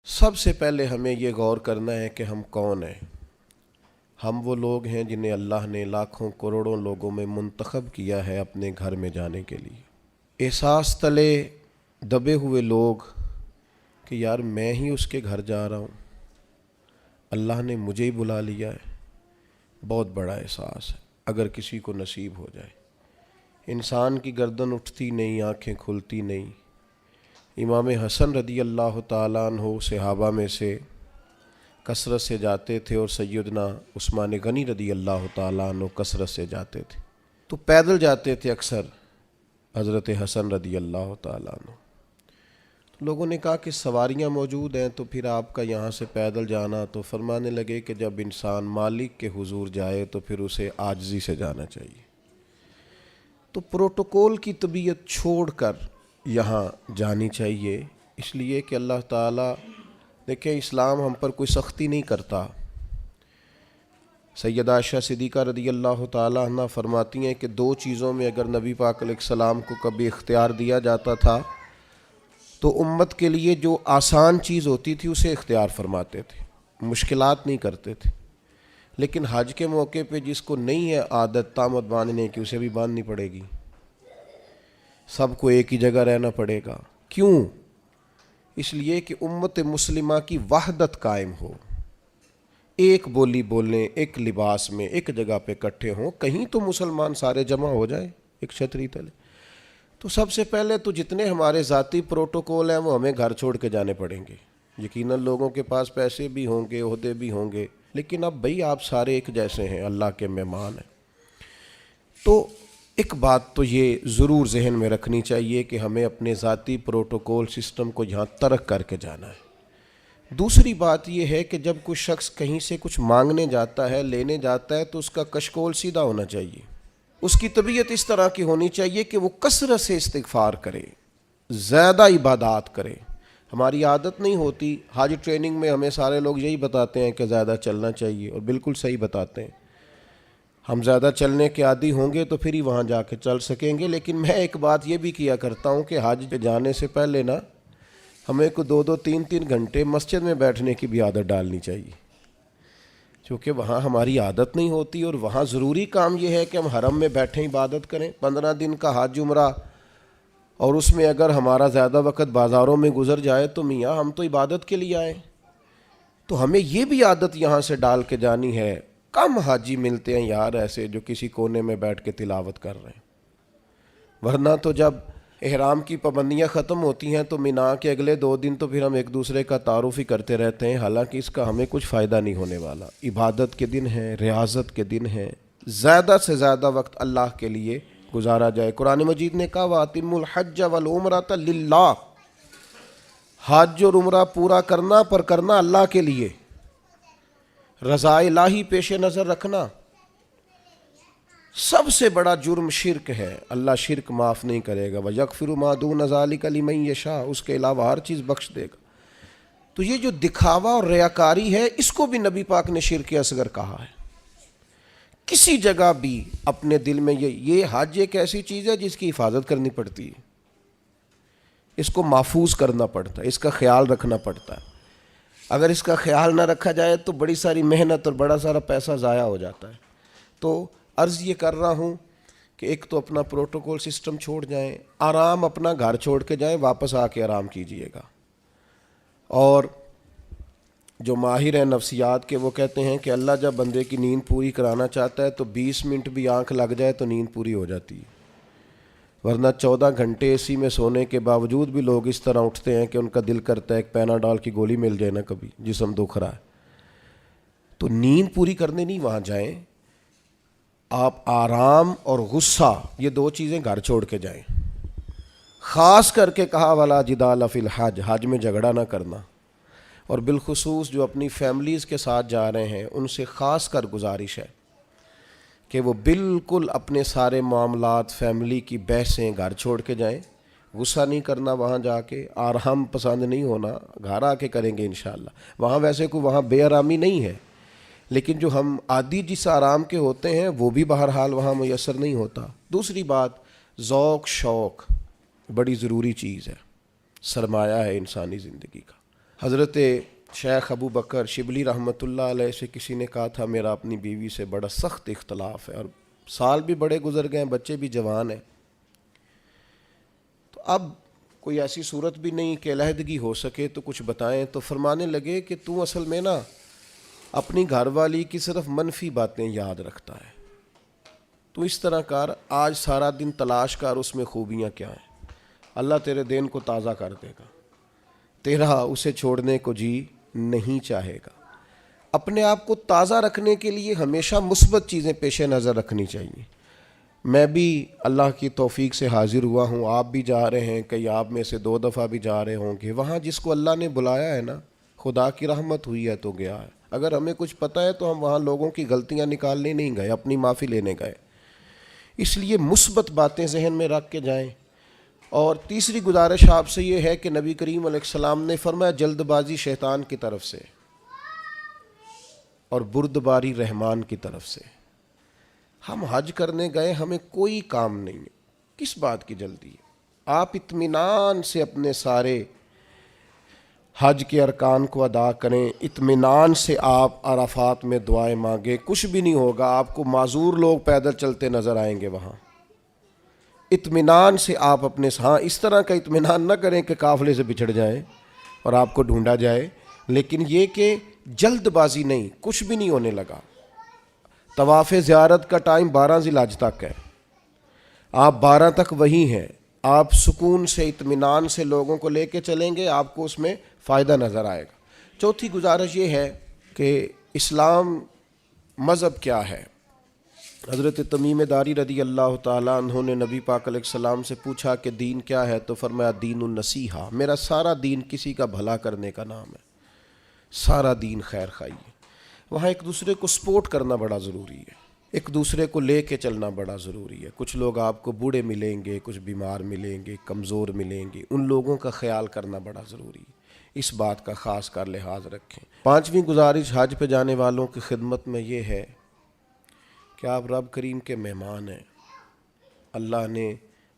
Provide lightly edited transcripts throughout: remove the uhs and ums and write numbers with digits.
سب سے پہلے ہمیں یہ غور کرنا ہے کہ ہم کون ہیں۔ ہم وہ لوگ ہیں جنہیں اللہ نے لاکھوں کروڑوں لوگوں میں منتخب کیا ہے اپنے گھر میں جانے کے لیے۔ احساس تلے دبے ہوئے لوگ کہ یار میں ہی اس کے گھر جا رہا ہوں، اللہ نے مجھے ہی بلا لیا ہے، بہت بڑا احساس ہے اگر کسی کو نصیب ہو جائے۔ انسان کی گردن اٹھتی نہیں، آنکھیں کھلتی نہیں۔ امام حسن رضی اللہ تعالیٰ عنہ صحابہ میں سے کثرت سے جاتے تھے، اور سیدنا عثمان غنی رضی اللہ تعالیٰ عنہ کثرت سے جاتے تھے، تو پیدل جاتے تھے اکثر حضرت حسن رضی اللہ تعالیٰ عنہ۔ لوگوں نے کہا کہ سواریاں موجود ہیں تو پھر آپ کا یہاں سے پیدل جانا، تو فرمانے لگے کہ جب انسان مالک کے حضور جائے تو پھر اسے عاجزی سے جانا چاہیے۔ تو پروٹوکول کی طبیعت چھوڑ کر یہاں جانی چاہیے، اس لیے کہ اللہ تعالیٰ دیکھیں اسلام ہم پر کوئی سختی نہیں کرتا۔ سیدہ عائشہ صدیقہ رضی اللہ تعالیٰ عنہ فرماتی ہیں کہ دو چیزوں میں اگر نبی پاک علیہ السلام کو کبھی اختیار دیا جاتا تھا تو امت کے لیے جو آسان چیز ہوتی تھی اسے اختیار فرماتے تھے، مشکلات نہیں کرتے تھے۔ لیکن حج کے موقع پہ جس کو نہیں ہے عادت طامت باندھنے کی، اسے بھی باندھنی پڑے گی، سب کو ایک ہی جگہ رہنا پڑے گا۔ کیوں؟ اس لیے کہ امت مسلمہ کی وحدت قائم ہو، ایک بولی بولیں، ایک لباس میں ایک جگہ پہ اکٹھے ہوں، کہیں تو مسلمان سارے جمع ہو جائیں ایک چھتری تلے۔ تو سب سے پہلے تو جتنے ہمارے ذاتی پروٹوکول ہیں وہ ہمیں گھر چھوڑ کے جانے پڑیں گے۔ یقیناً لوگوں کے پاس پیسے بھی ہوں گے، عہدے بھی ہوں گے، لیکن اب بھئی آپ سارے ایک جیسے ہیں، اللہ کے مہمان ہیں۔ تو ایک بات تو یہ ضرور ذہن میں رکھنی چاہیے کہ ہمیں اپنے ذاتی پروٹوکول سسٹم کو یہاں ترک کر کے جانا ہے۔ دوسری بات یہ ہے کہ جب کوئی شخص کہیں سے کچھ مانگنے جاتا ہے، لینے جاتا ہے، تو اس کا کشکول سیدھا ہونا چاہیے۔ اس کی طبیعت اس طرح کی ہونی چاہیے کہ وہ کثرت سے استغفار کرے، زیادہ عبادات کرے۔ ہماری عادت نہیں ہوتی، حج ٹریننگ میں ہمیں سارے لوگ یہی بتاتے ہیں کہ زیادہ چلنا چاہیے، اور بالکل صحیح بتاتے ہیں۔ ہم زیادہ چلنے کے عادی ہوں گے تو پھر ہی وہاں جا کے چل سکیں گے۔ لیکن میں ایک بات یہ بھی کیا کرتا ہوں کہ حج پہ جانے سے پہلے نا ہمیں کو 2-3 گھنٹے مسجد میں بیٹھنے کی بھی عادت ڈالنی چاہیے، کیونکہ وہاں ہماری عادت نہیں ہوتی، اور وہاں ضروری کام یہ ہے کہ ہم حرم میں بیٹھیں عبادت کریں۔ 15 دن کا حج عمرہ، اور اس میں اگر ہمارا زیادہ وقت بازاروں میں گزر جائے تو میاں ہم تو عبادت کے لیے آئے، تو ہمیں یہ بھی عادت یہاں سے ڈال کے جانی ہے۔ کم حاجی ملتے ہیں یار ایسے جو کسی کونے میں بیٹھ کے تلاوت کر رہے ہیں، ورنہ تو جب احرام کی پابندیاں ختم ہوتی ہیں تو مینا کے اگلے 2 دن تو پھر ہم ایک دوسرے کا تعارف ہی کرتے رہتے ہیں، حالانکہ اس کا ہمیں کچھ فائدہ نہیں ہونے والا۔ عبادت کے دن ہیں، ریاضت کے دن ہیں، زیادہ سے زیادہ وقت اللہ کے لیے گزارا جائے۔ قرآن مجید نے کہا وَأَتِمُّوا الْحَجَّ وَالْعُمْرَةَ لِلَّهِ، حج اور عمرہ پورا کرنا پر کرنا اللہ کے لیے، رضا الہی پیش نظر رکھنا۔ سب سے بڑا جرم شرک ہے، اللہ شرک معاف نہیں کرے گا۔ وَيَغْفِرُ مَا دُونَ ذَلِكَ لِمَن يَشَاءُ، اس کے علاوہ ہر چیز بخش دے گا۔ تو یہ جو دکھاوا اور ریاکاری ہے، اس کو بھی نبی پاک نے شرک اصغر کہا ہے۔ کسی جگہ بھی اپنے دل میں یہ حج ایک ایسی چیز ہے جس کی حفاظت کرنی پڑتی ہے، اس کو محفوظ کرنا پڑتا ہے، اس کا خیال رکھنا پڑتا ہے۔ اگر اس کا خیال نہ رکھا جائے تو بڑی ساری محنت اور بڑا سارا پیسہ ضائع ہو جاتا ہے۔ تو عرض یہ کر رہا ہوں کہ ایک تو اپنا پروٹوکول سسٹم چھوڑ جائیں، آرام اپنا گھر چھوڑ کے جائیں، واپس آ کے آرام کیجئے گا۔ اور جو ماہر ہیں نفسیات کے وہ کہتے ہیں کہ اللہ جب بندے کی نیند پوری کرانا چاہتا ہے تو 20 منٹ بھی آنکھ لگ جائے تو نیند پوری ہو جاتی ہے، ورنہ 14 گھنٹے اے سی میں سونے کے باوجود بھی لوگ اس طرح اٹھتے ہیں کہ ان کا دل کرتا ہے ایک پیناڈول کی گولی مل جائے نا، کبھی جسم دکھ رہا ہے۔ تو نیند پوری کرنے نہیں وہاں جائیں، آپ آرام اور غصہ یہ 2 چیزیں گھر چھوڑ کے جائیں۔ خاص کر کے کہا وَلَا جِدَالَ فِي الْحَجِّ، حج میں جھگڑا نہ کرنا، اور بالخصوص جو اپنی فیملیز کے ساتھ جا رہے ہیں ان سے خاص کر گزارش ہے کہ وہ بالکل اپنے سارے معاملات، فیملی کی بحثیں گھر چھوڑ کے جائیں۔ غصہ نہیں کرنا وہاں جا کے، آرام پسند نہیں ہونا، گھر آ کے کریں گے انشاءاللہ۔ وہاں ویسے کوئی وہاں بے آرامی نہیں ہے، لیکن جو ہم عادی جس آرام کے ہوتے ہیں وہ بھی بہرحال وہاں میسر نہیں ہوتا۔ دوسری بات، ذوق شوق بڑی ضروری چیز ہے، سرمایہ ہے انسانی زندگی کا۔ حضرت شیخ ابو بکر شبلی رحمۃ اللہ علیہ سے کسی نے کہا تھا میرا اپنی بیوی سے بڑا سخت اختلاف ہے، اور سال بھی بڑے گزر گئے ہیں، بچے بھی جوان ہیں، تو اب کوئی ایسی صورت بھی نہیں کہ علیحدگی ہو سکے تو کچھ بتائیں۔ تو فرمانے لگے کہ تو اصل میں نا اپنی گھر والی کی صرف منفی باتیں یاد رکھتا ہے، تو اس طرح کر، آج سارا دن تلاش کر اس میں خوبیاں کیا ہیں، اللہ تیرے دین کو تازہ کر دے گا، تیرا اسے چھوڑنے کو جی نہیں چاہے گا۔ اپنے آپ کو تازہ رکھنے کے لیے ہمیشہ مثبت چیزیں پیش نظر رکھنی چاہیے۔ میں بھی اللہ کی توفیق سے حاضر ہوا ہوں، آپ بھی جا رہے ہیں، کئی آپ میں سے 2 دفعہ بھی جا رہے ہوں گے، وہاں جس کو اللہ نے بلایا ہے نا، خدا کی رحمت ہوئی ہے تو گیا ہے۔ اگر ہمیں کچھ پتہ ہے تو ہم وہاں لوگوں کی غلطیاں نکالنے نہیں گئے، اپنی معافی لینے گئے۔ اس لیے مثبت باتیں ذہن میں رکھ کے جائیں۔ اور تیسری گزارش آپ سے یہ ہے کہ نبی کریم علیہ السلام نے فرمایا جلد بازی شیطان کی طرف سے اور بردباری رحمان کی طرف سے۔ ہم حج کرنے گئے، ہمیں کوئی کام نہیں ہے، کس بات کی جلدی ہے؟ آپ اطمینان سے اپنے سارے حج کے ارکان کو ادا کریں، اطمینان سے آپ عرفات میں دعائیں مانگیں، کچھ بھی نہیں ہوگا، آپ کو معذور لوگ پیدل چلتے نظر آئیں گے وہاں۔ اطمینان سے آپ اپنے اس طرح کا اطمینان نہ کریں کہ قافلے سے بچھڑ جائیں اور آپ کو ڈھونڈا جائے، لیکن یہ کہ جلد بازی نہیں، کچھ بھی نہیں ہونے لگا۔ طواف زیارت کا ٹائم 12 ذی الحج تک ہے، آپ 12 تک وہی ہیں، آپ سکون سے اطمینان سے لوگوں کو لے کے چلیں گے، آپ کو اس میں فائدہ نظر آئے گا۔ چوتھی گزارش یہ ہے کہ اسلام مذہب کیا ہے؟ حضرت تمیم داری رضی اللہ تعالیٰ عنہ نے نبی پاک علیہ السلام سے پوچھا کہ دین کیا ہے؟ تو فرمایا دین النصیحہ، میرا سارا دین کسی کا بھلا کرنے کا نام ہے، سارا دین خیر خواہی ہے۔ وہاں ایک دوسرے کو سپورٹ کرنا بڑا ضروری ہے، ایک دوسرے کو لے کے چلنا بڑا ضروری ہے۔ کچھ لوگ آپ کو بوڑھے ملیں گے، کچھ بیمار ملیں گے، کمزور ملیں گے، ان لوگوں کا خیال کرنا بڑا ضروری ہے، اس بات کا خاص کر لحاظ رکھیں۔ 5ویں گزارش حج پہ جانے والوں کی خدمت میں یہ ہے کہ آپ رب کریم کے مہمان ہیں، اللہ نے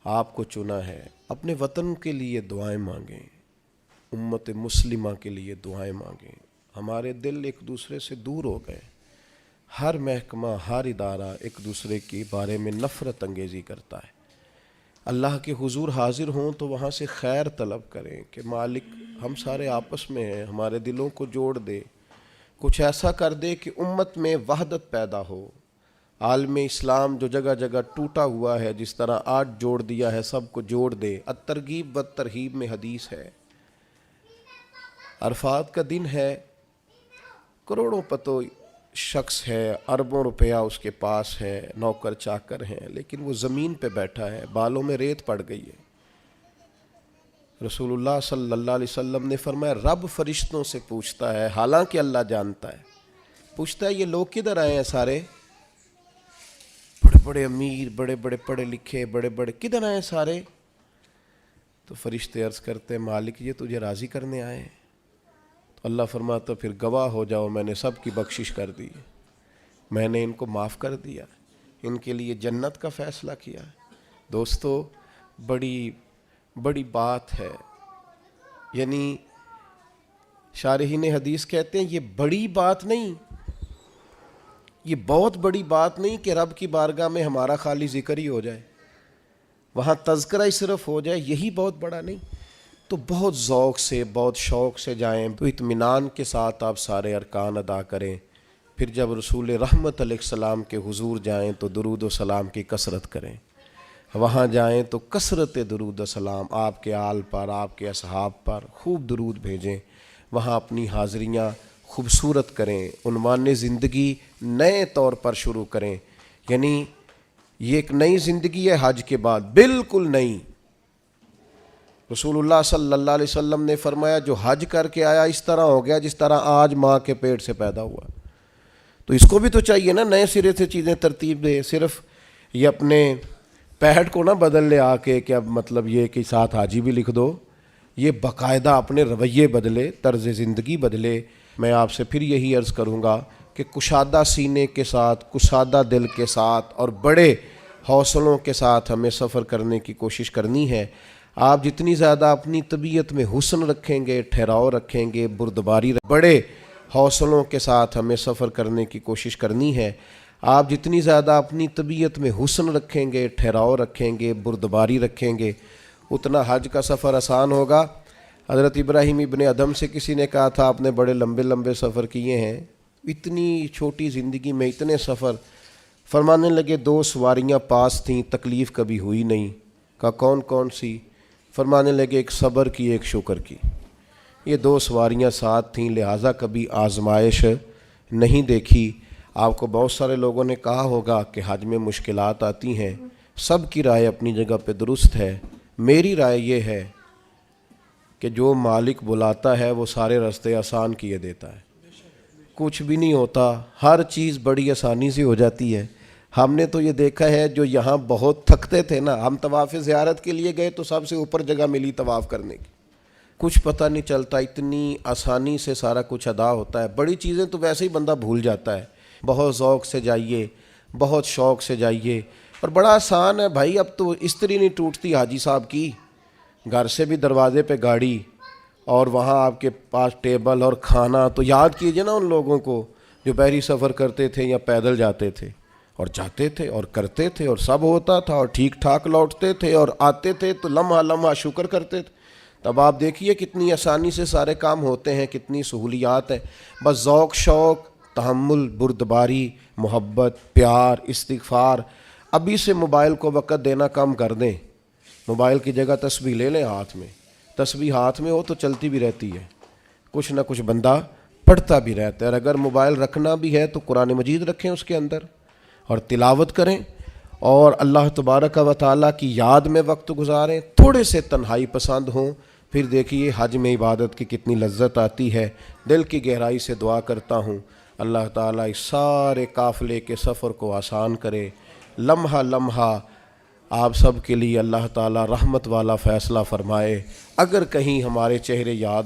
آپ کو چنا ہے، اپنے وطن کے لیے دعائیں مانگیں، امت مسلمہ کے لیے دعائیں مانگیں۔ ہمارے دل ایک دوسرے سے دور ہو گئے، ہر محکمہ ہر ادارہ ایک دوسرے کے بارے میں نفرت انگیزی کرتا ہے۔ اللہ کے حضور حاضر ہوں تو وہاں سے خیر طلب کریں کہ مالک ہم سارے آپس میں ہیں، ہمارے دلوں کو جوڑ دے، کچھ ایسا کر دے کہ امت میں وحدت پیدا ہو۔ عالم اسلام جو جگہ جگہ ٹوٹا ہوا ہے، جس طرح آج جوڑ دیا ہے، سب کو جوڑ دے۔ الترغیب والترہیب میں حدیث ہے، عرفات کا دن ہے، کروڑوں پتو شخص ہے، اربوں روپیہ اس کے پاس ہے، نوکر چاکر ہیں، لیکن وہ زمین پہ بیٹھا ہے، بالوں میں ریت پڑ گئی ہے۔ رسول اللہ صلی اللہ علیہ وسلم نے فرمایا رب فرشتوں سے پوچھتا ہے، حالانکہ اللہ جانتا ہے، پوچھتا ہے یہ لوگ کدھر آئے ہیں سارے؟ بڑے بڑے امیر، بڑے بڑے پڑھے لکھے، بڑے بڑے، کدھر آئے ہیں سارے؟ تو فرشتے عرض کرتے ہیں مالک یہ تجھے راضی کرنے آئے ہیں۔ تو اللہ فرماتا پھر گواہ ہو جاؤ، میں نے سب کی بخشش کر دی، میں نے ان کو معاف کر دیا، ان کے لیے جنت کا فیصلہ کیا۔ دوستو بڑی بڑی بات ہے، یعنی شارحین حدیث کہتے ہیں یہ بڑی بات نہیں، یہ بہت بڑی بات نہیں کہ رب کی بارگاہ میں ہمارا خالی ذکر ہی ہو جائے، وہاں تذکرہ ہی صرف ہو جائے، یہی بہت بڑا نہیں۔ تو بہت ذوق سے، بہت شوق سے جائیں، تو اطمینان کے ساتھ آپ سارے ارکان ادا کریں۔ پھر جب رسول رحمت علیہ السلام کے حضور جائیں تو درود و سلام کی کثرت کریں، وہاں جائیں تو کثرت درود و سلام آپ کے آل پر، آپ کے اصحاب پر خوب درود بھیجیں، وہاں اپنی حاضریاں خوبصورت کریں، عنوان زندگی نئے طور پر شروع کریں، یعنی یہ ایک نئی زندگی ہے حج کے بعد، بالکل نئی۔ رسول اللہ صلی اللہ علیہ وسلم نے فرمایا جو حج کر کے آیا اس طرح ہو گیا جس طرح آج ماں کے پیٹ سے پیدا ہوا۔ تو اس کو بھی تو چاہیے نا نئے سرے سے چیزیں ترتیب دے، صرف یہ اپنے پیٹ کو نہ بدل لے آ کے کہ اب مطلب یہ کہ ساتھ حاجی بھی لکھ دو، یہ باقاعدہ اپنے رویے بدلے، طرز زندگی بدلے۔ میں آپ سے پھر یہی عرض کروں گا کہ کشادہ سینے کے ساتھ، کشادہ دل کے ساتھ اور بڑے حوصلوں کے ساتھ ہمیں سفر کرنے کی کوشش کرنی ہے۔ آپ جتنی زیادہ اپنی طبیعت میں حسن رکھیں گے، ٹھہراؤ رکھیں گے، بردباری بڑے حوصلوں کے ساتھ ہمیں سفر کرنے کی کوشش کرنی ہے۔ آپ جتنی زیادہ اپنی طبیعت میں حسن رکھیں گے، ٹھہراؤ رکھیں گے، بردباری رکھیں گے، اتنا حج کا سفر آسان ہوگا۔ حضرت ابراہیم ابن ادم سے کسی نے کہا تھا آپ نے بڑے لمبے لمبے سفر کیے ہیں، اتنی چھوٹی زندگی میں اتنے سفر؟ فرمانے لگے 2 سواریاں پاس تھیں، تکلیف کبھی ہوئی نہیں۔ کہا کون کون سی؟ فرمانے لگے ایک صبر کی، ایک شکر کی۔ یہ 2 سواریاں ساتھ تھیں، لہٰذا کبھی آزمائش نہیں دیکھی۔ آپ کو بہت سارے لوگوں نے کہا ہوگا کہ حج میں مشکلات آتی ہیں، سب کی رائے اپنی جگہ پہ درست ہے۔ میری رائے یہ ہے کہ جو مالک بلاتا ہے وہ سارے راستے آسان کیے دیتا ہے، کچھ بھی نہیں ہوتا، ہر چیز بڑی آسانی سے ہو جاتی ہے۔ ہم نے تو یہ دیکھا ہے جو یہاں بہت تھکتے تھے نا، ہم طواف زیارت کے لیے گئے تو سب سے اوپر جگہ ملی طواف کرنے کی، کچھ پتہ نہیں چلتا، اتنی آسانی سے سارا کچھ ادا ہوتا ہے۔ بڑی چیزیں تو ویسے ہی بندہ بھول جاتا ہے۔ بہت ذوق سے جائیے، بہت شوق سے جائیے، اور بڑا آسان ہے بھائی۔ اب تو استری نہیں ٹوٹتی حاجی صاحب کی، گھر سے بھی دروازے پہ گاڑی، اور وہاں آپ کے پاس ٹیبل اور کھانا۔ تو یاد کیجئے نا ان لوگوں کو جو بحری سفر کرتے تھے یا پیدل جاتے تھے، اور جاتے تھے اور کرتے تھے اور سب ہوتا تھا اور ٹھیک ٹھاک لوٹتے تھے اور آتے تھے تو لمحہ لمحہ شکر کرتے تھے۔ تب آپ دیکھیے کتنی آسانی سے سارے کام ہوتے ہیں، کتنی سہولیات ہیں۔ بس ذوق شوق، تحمل، بردباری، محبت، پیار، استغفار۔ ابھی سے موبائل کو وقت دینا کم کر دیں۔ موبائل کی جگہ تسبیح لے لیں ہاتھ میں، تسبیح ہاتھ میں ہو تو چلتی بھی رہتی ہے، کچھ نہ کچھ بندہ پڑھتا بھی رہتا ہے۔ اور اگر موبائل رکھنا بھی ہے تو قرآن مجید رکھیں اس کے اندر اور تلاوت کریں، اور اللہ تبارک و تعالیٰ کی یاد میں وقت گزاریں۔ تھوڑے سے تنہائی پسند ہوں، پھر دیکھیے حج میں عبادت کی کتنی لذت آتی ہے۔ دل کی گہرائی سے دعا کرتا ہوں اللہ تعالیٰ اس سارے قافلے کے سفر کو آسان کرے، لمحہ لمحہ آپ سب کے لیے اللہ تعالیٰ رحمت والا فیصلہ فرمائے۔ اگر کہیں ہمارے چہرے یاد